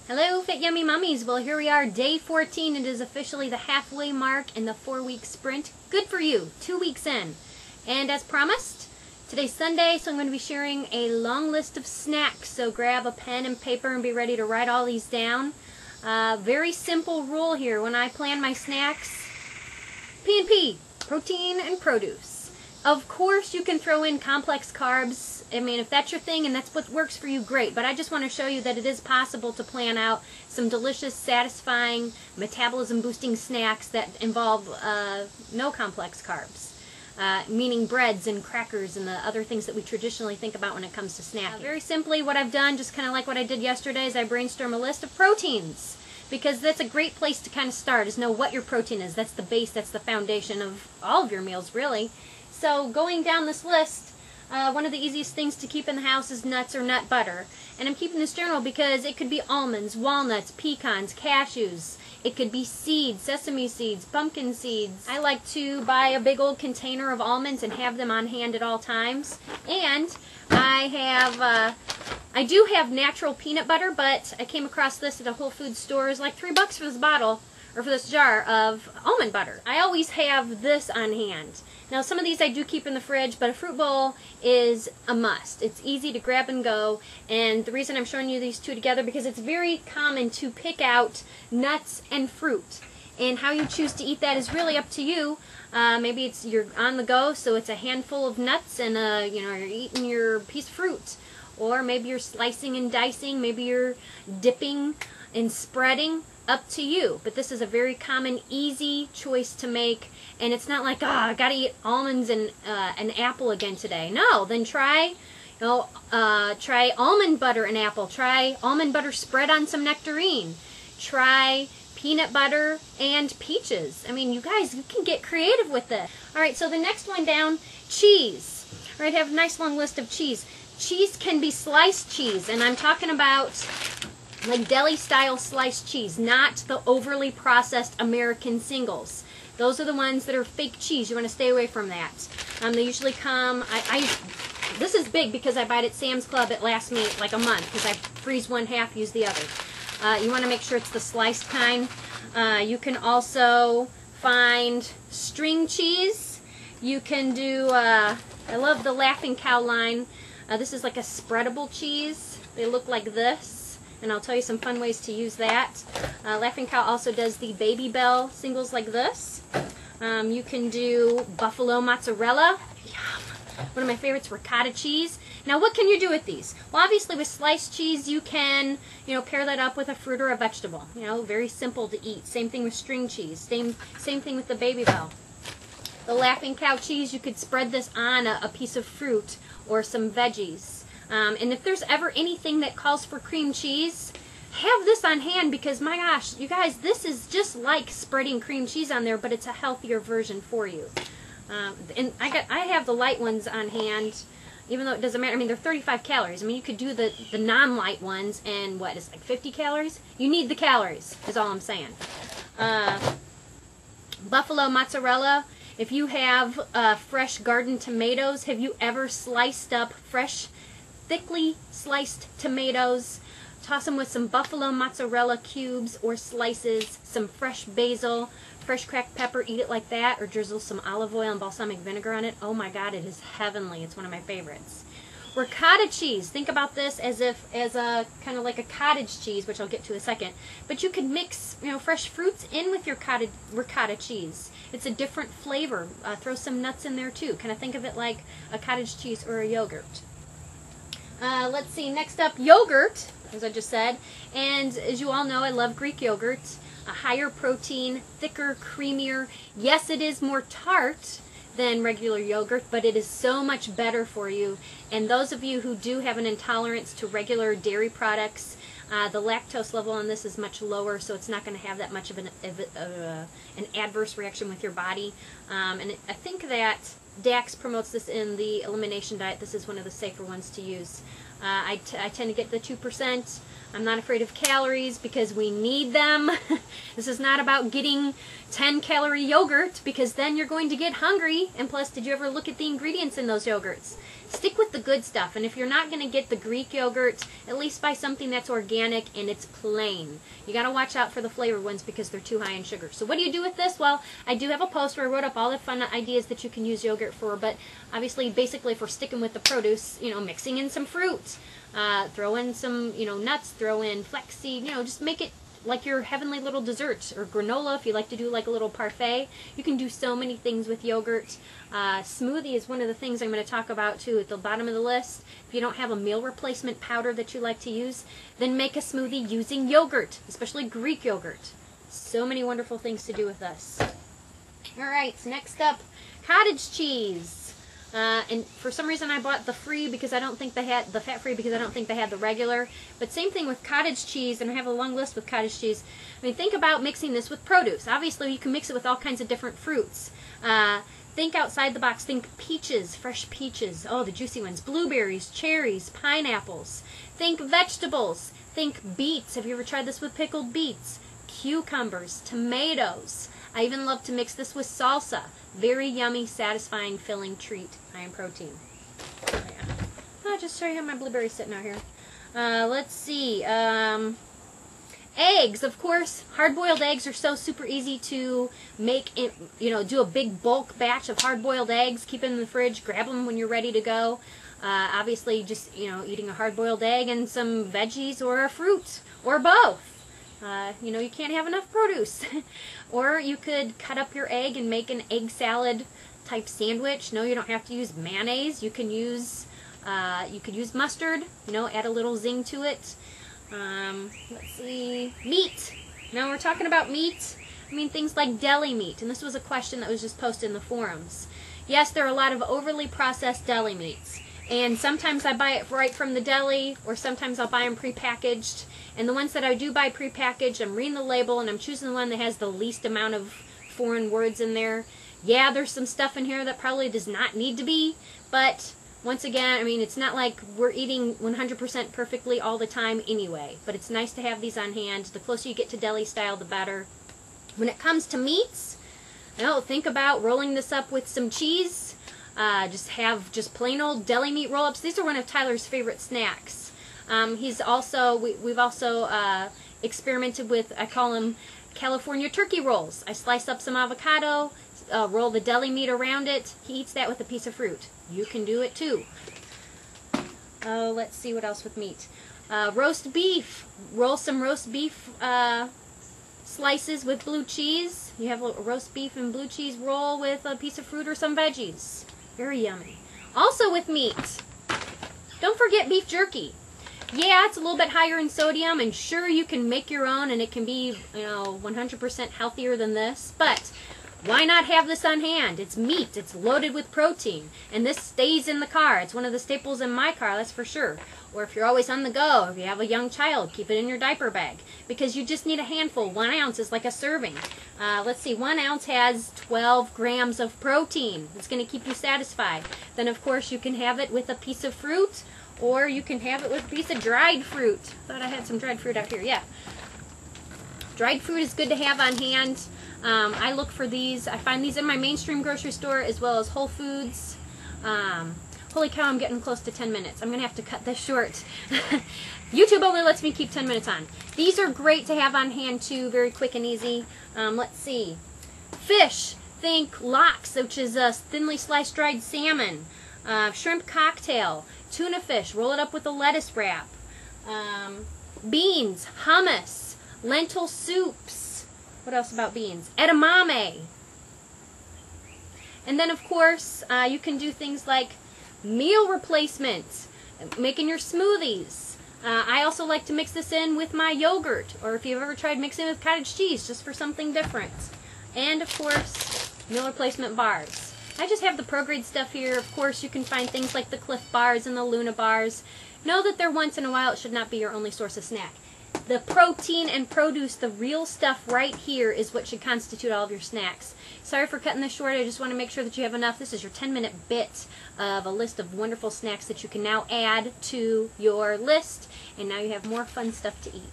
Hello, Fit Yummy Mummies. Well, here we are, day 14. It is officially the halfway mark in the 4-week sprint. Good for you, 2 weeks in. And as promised, today's Sunday, so I'm going to be sharing a long list of snacks. So grab a pen and paper and be ready to write all these down. Very simple rule here. When I plan my snacks, P&P, protein and produce. Of course, you can throw in complex carbs. I mean, if that's your thing and that's what works for you, great. But I just want to show you that it is possible to plan out some delicious, satisfying, metabolism-boosting snacks that involve no complex carbs, meaning breads and crackers and the other things that we traditionally think about when it comes to snacking. Very simply, what I've done, just kind of like what I did yesterday, is I brainstorm a list of proteins. Because that's a great place to kind of start, is know what your protein is. That's the base, that's the foundation of all of your meals, really. So going down this list, one of the easiest things to keep in the house is nuts or nut butter. And I'm keeping this general because it could be almonds, walnuts, pecans, cashews. It could be seeds, sesame seeds, pumpkin seeds. I like to buy a big old container of almonds and have them on hand at all times. And I do have natural peanut butter, but I came across this at a Whole Foods store. It's like $3 for this bottle, or for this jar of almond butter. I always have this on hand. Now, some of these I do keep in the fridge, but a fruit bowl is a must. It's easy to grab and go, and the reason I'm showing you these two together, because it's very common to pick out nuts and fruit. And how you choose to eat that is really up to you. Maybe you're on the go, so it's a handful of nuts and you're eating your piece of fruit. Or maybe you're slicing and dicing, maybe you're dipping and spreading. Up to you. But this is a very common, easy choice to make, and it's not like, I gotta eat almonds and an apple again today. No, then try almond butter and apple. Try almond butter spread on some nectarine. Try peanut butter and peaches. I mean, you guys, you can get creative with this. All right, so the next one down, cheese. All right, I have a nice long list of cheese. Cheese can be sliced cheese, and I'm talking about like deli-style sliced cheese, not the overly processed American singles. Those are the ones that are fake cheese. You want to stay away from that. They usually come, this is big because I buy it at Sam's Club. It lasts me like a month because I freeze one half, use the other. You want to make sure it's the sliced kind. You can also find string cheese. You can do, I love the Laughing Cow line. This is like a spreadable cheese. They look like this. And I'll tell you some fun ways to use that. Laughing Cow also does the Baby Bell singles like this. You can do buffalo mozzarella. Yum. One of my favorites, ricotta cheese. Now, what can you do with these? Well, obviously with sliced cheese, you can, pair that up with a fruit or a vegetable. Very simple to eat. Same thing with string cheese. Same thing with the Baby Bell. The Laughing Cow cheese, you could spread this on a piece of fruit or some veggies. And if there's ever anything that calls for cream cheese, have this on hand because, my gosh, you guys, this is just like spreading cream cheese on there, but it's a healthier version for you. And I have the light ones on hand, even though it doesn't matter. I mean, they're 35 calories. I mean, you could do the non-light ones, and what, it's like 50 calories? You need the calories, is all I'm saying. Buffalo mozzarella. If you have fresh garden tomatoes, have you ever sliced up fresh thickly sliced tomatoes, toss them with some buffalo mozzarella cubes or slices, some fresh basil, fresh cracked pepper, eat it like that, or drizzle some olive oil and balsamic vinegar on it. Oh my God, it is heavenly. It's one of my favorites. Ricotta cheese. Think about this as a kind of like a cottage cheese, which I'll get to in a second. But you could mix, fresh fruits in with your ricotta cheese. It's a different flavor. Throw some nuts in there too. Kind of think of it like a cottage cheese or a yogurt. Let's see, next up, yogurt, as I just said. And as you all know, I love Greek yogurt. A higher protein, thicker, creamier. Yes, it is more tart than regular yogurt, but it is so much better for you. And those of you who do have an intolerance to regular dairy products, the lactose level on this is much lower, so it's not going to have that much of an adverse reaction with your body. And I think that DAX promotes this in the elimination diet. This is one of the safer ones to use. I tend to get the 2%. I'm not afraid of calories because we need them. This is not about getting 10-calorie yogurt because then you're going to get hungry. And plus, did you ever look at the ingredients in those yogurts? Stick with the good stuff, and if you're not going to get the Greek yogurt, at least buy something that's organic and it's plain. You got to watch out for the flavored ones because they're too high in sugar. So what do you do with this? Well, I do have a post where I wrote up all the fun ideas that you can use yogurt for, but obviously, basically, if we're sticking with the produce, mixing in some fruit, throw in some, nuts, throw in flaxseed, just make it like your heavenly little dessert, or granola if you like to do like a little parfait. You can do so many things with yogurt. Smoothie is one of the things I'm going to talk about too at the bottom of the list. If you don't have a meal replacement powder that you like to use, then make a smoothie using yogurt, especially Greek yogurt. So many wonderful things to do with this. Alright, so next up, cottage cheese. And for some reason I bought the free because I don't think they had the fat free because I don't think they had the regular. But same thing with cottage cheese, and I have a long list with cottage cheese. I mean, think about mixing this with produce. Obviously, you can mix it with all kinds of different fruits. Think outside the box. Think peaches, fresh peaches. Oh, the juicy ones. Blueberries, cherries, pineapples. Think vegetables. Think beets. Have you ever tried this with pickled beets? Cucumbers, tomatoes. I even love to mix this with salsa. Very yummy, satisfying, filling treat. High in protein. Oh, yeah. I'll just show you how my blueberries sitting out here. Let's see. Eggs, of course. Hard-boiled eggs are so super easy to make. Do a big bulk batch of hard-boiled eggs. Keep them in the fridge. Grab them when you're ready to go. Obviously, just eating a hard-boiled egg and some veggies or a fruit or both. You can't have enough produce. Or you could cut up your egg and make an egg salad type sandwich. No, you don't have to use mayonnaise. You could use mustard. Add a little zing to it. Let's see, meat. Now we're talking about meat. I mean things like deli meat, and this was a question that was just posted in the forums. Yes, there are a lot of overly processed deli meats. And sometimes I buy it right from the deli, or sometimes I'll buy them prepackaged. And the ones that I do buy prepackaged, I'm reading the label, and I'm choosing the one that has the least amount of foreign words in there. Yeah, there's some stuff in here that probably does not need to be, but once again, I mean, it's not like we're eating 100% perfectly all the time anyway. But it's nice to have these on hand. The closer you get to deli style, the better. When it comes to meats, think about rolling this up with some cheese. Just plain old deli meat roll-ups. These are one of Tyler's favorite snacks. We've also experimented with, I call them California turkey rolls. I slice up some avocado, roll the deli meat around it. He eats that with a piece of fruit. You can do it too. Oh, let's see what else with meat. Roast beef. Roll some roast beef slices with blue cheese. You have a roast beef and blue cheese roll with a piece of fruit or some veggies. Very yummy. Also with meat, don't forget beef jerky. Yeah, it's a little bit higher in sodium, and sure, you can make your own, and it can be, 100% healthier than this, but why not have this on hand? It's meat. It's loaded with protein, and this stays in the car. It's one of the staples in my car, that's for sure. Or if you're always on the go, if you have a young child, keep it in your diaper bag, because you just need a handful. 1 ounce is like a serving. Let's see, 1 ounce has 12 grams of protein. It's going to keep you satisfied. Then, of course, you can have it with a piece of fruit, or you can have it with a piece of dried fruit. Thought I had some dried fruit out here. Yeah. Dried fruit is good to have on hand. I look for these. I find these in my mainstream grocery store as well as Whole Foods. Holy cow, I'm getting close to 10 minutes. I'm going to have to cut this short. YouTube only lets me keep 10 minutes on. These are great to have on hand too. Very quick and easy. Let's see. Fish. Think lox, which is a thinly sliced dried salmon. Shrimp cocktail. Tuna fish. Roll it up with a lettuce wrap. Beans. Hummus. Lentil soups. What else about beans? Edamame. And then, of course, you can do things like meal replacements, making your smoothies. I also like to mix this in with my yogurt, or if you've ever tried mixing with cottage cheese, just for something different. And, of course, meal replacement bars. I just have the ProGrade stuff here. Of course, you can find things like the Cliff bars and the Luna bars. Know that they're once in a while. It should not be your only source of snack. The protein and produce, the real stuff right here, is what should constitute all of your snacks. Sorry for cutting this short. I just want to make sure that you have enough. This is your 10-minute bit of a list of wonderful snacks that you can now add to your list. And now you have more fun stuff to eat.